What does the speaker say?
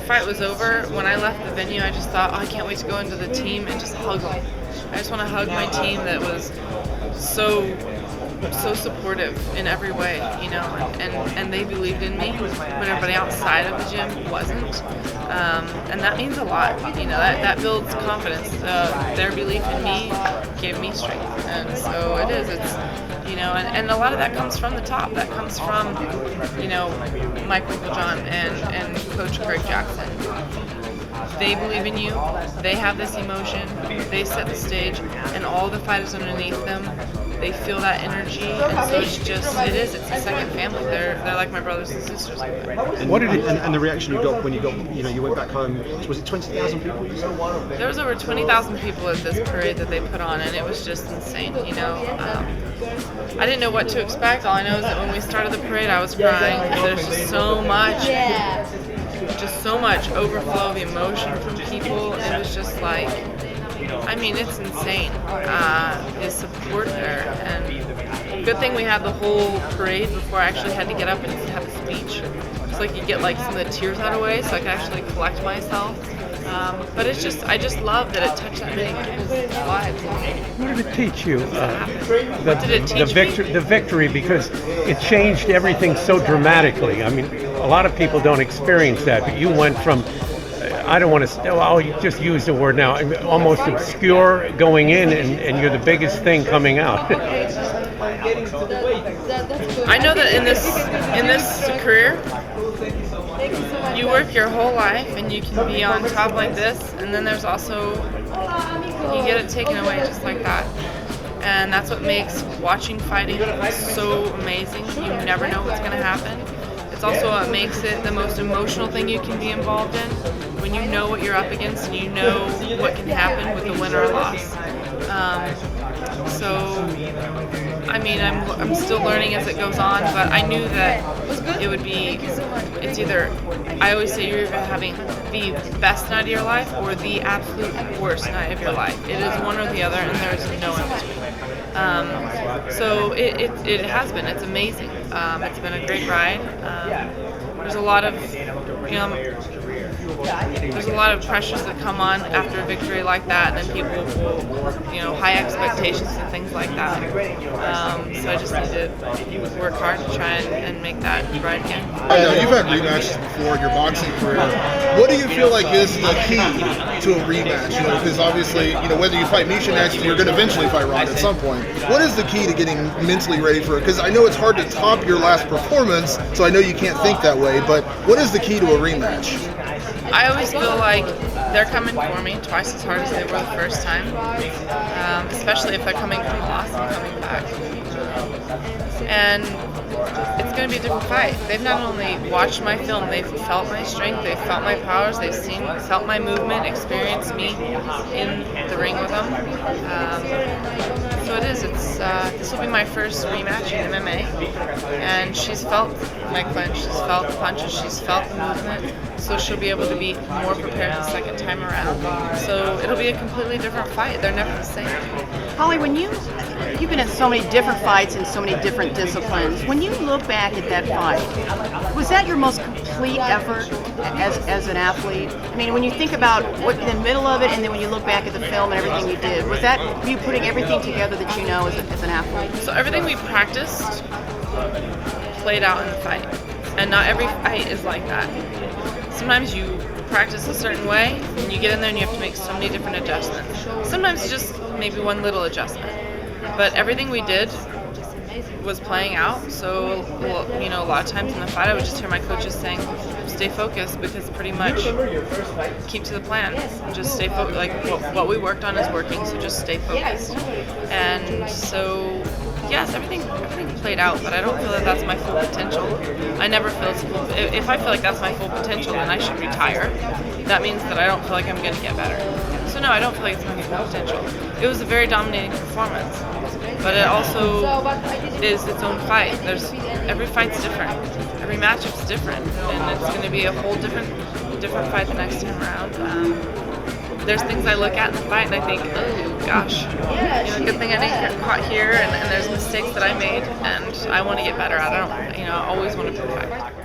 fight was over, when I left the venue, I just thought, oh, I can't wait to go into the team and just hug them. I just want to hug my team that was so supportive in every way, you know, and they believed in me when everybody outside of the gym wasn't, and that means a lot, you know, that builds confidence. Their belief in me gave me strength, and so it's, you know, and a lot of that comes from the top. That comes from, you know, Mike Winklejohn and Coach Greg Jackson. They believe in you, they have this emotion, they set the stage, and all the fighters underneath them, they feel that energy, and so it's a second family. They're like my brothers and sisters. What did it, and the reaction you got when you went back home, was it 20,000 people? There was over 20,000 people at this parade that they put on, and it was just insane, you know. I didn't know what to expect. All I know is that when we started the parade, I was crying. There's just so much overflow of emotion from people. It was just like, I mean, it's insane, the support there. And good thing we had the whole parade before I actually had to get up and have a speech. It's like you get like some of the tears out of the way so I could actually collect myself. But it's just, I just love that it touched that many people's lives. What did it teach you? What did it teach me? The victory, because it changed everything so dramatically. I mean, a lot of people don't experience that, but you went from, I don't want to, I'll just use the word now, almost obscure going in, and you're the biggest thing coming out. I know that in this career, you work your whole life and you can be on top like this, and then there's also, you get it taken away just like that. And that's what makes watching fighting so amazing. You never know what's going to happen. It's also what makes it the most emotional thing you can be involved in, when you know what you're up against and you know what can happen with a win or a loss. So, I mean, I'm still learning as it goes on, but I knew that it would be, it's either, I always say you're either having the best night of your life or the absolute worst night of your life. It is one or the other, and there's no in between. So it has been, it's amazing. It's been a great ride. There's a lot of, you know, there's a lot of pressures that come on after a victory like that, and then people will, you know, high expectations and things like that. So I just need to work hard to try and make that right again. I know you've had rematches before in your boxing career. What do you feel like is the key to a rematch? You know, because obviously, you know, whether you fight Misha next, you're going to eventually fight Ronda at some point. What is the key to getting mentally ready for it? Because I know it's hard to top your last performance, so I know you can't think that way, but what is the key to a rematch? I always feel like they're coming for me twice as hard as they were the first time, especially if they're coming from a loss and coming back. And it's going to be a different fight. They've not only watched my film, they've felt my strength, they've felt my powers, they've felt my movement, experienced me in the ring with them. So it is. This will be my first rematch in MMA, and she's felt my clinch, she's felt the punches, she's felt the movement, so she'll be able to be more prepared the second time around. So it'll be a completely different fight. They're never the same. Holly, when you've been in so many different fights and so many different disciplines, when you look back at that fight, was that your most complete effort as an athlete? I mean, when you think about what in the middle of it, and then when you look back at the film and everything you did, was that you putting everything together that you know as an athlete? So everything we practiced played out in the fight, and not every fight is like that. Sometimes you practice a certain way, and you get in there and you have to make so many different adjustments. Sometimes it's just maybe one little adjustment, but everything we did was playing out. So, well, you know, a lot of times in the fight, I would just hear my coaches saying, "Stay focused," because pretty much keep to the plan. Just stay focused. Like what we worked on is working, so just stay focused. And so, yes, everything played out, but I don't feel that that's my full potential. I never feel if I feel like that's my full potential, then I should retire. That means that I don't feel like I'm going to get better. So no, I don't feel like it's my full potential. It was a very dominating performance, but it also is its own fight. Every fight's different, every matchup's different, and it's going to be a whole different fight the next time around. There's things I look at in the fight and I think, oh gosh, you know, good thing I didn't get caught here, and there's mistakes that I made, and I want to get better at it. I always want to perfect.